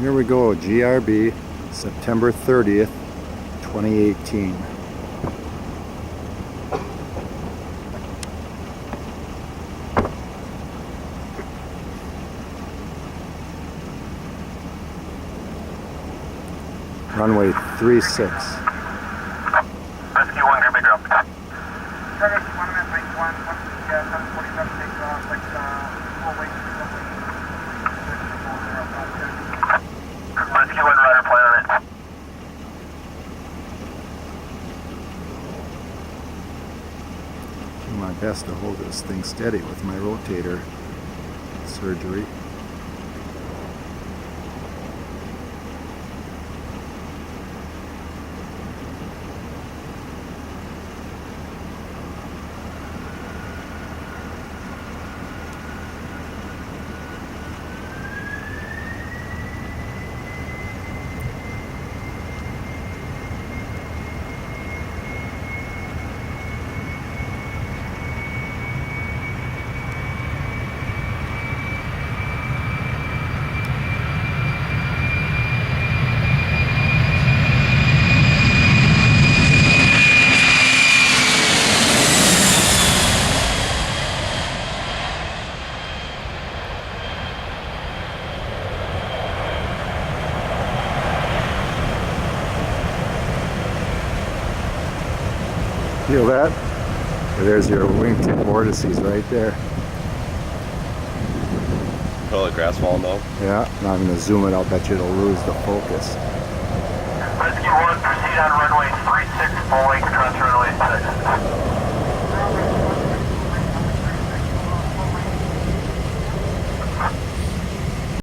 Here we go, GRB, September 30th, 2018. Runway 36. Rescue 1, big drop. Rescue 1, rider, plan on it. Do my best to hold this thing steady with my rotator surgery. Feel that? There's your wingtip vortices right there. Oh, the grass falling down. Yeah, now I'm going to zoom it. I'll bet you it'll lose the focus. Rescue 1, proceed on runway 36, full length, cross runway 6.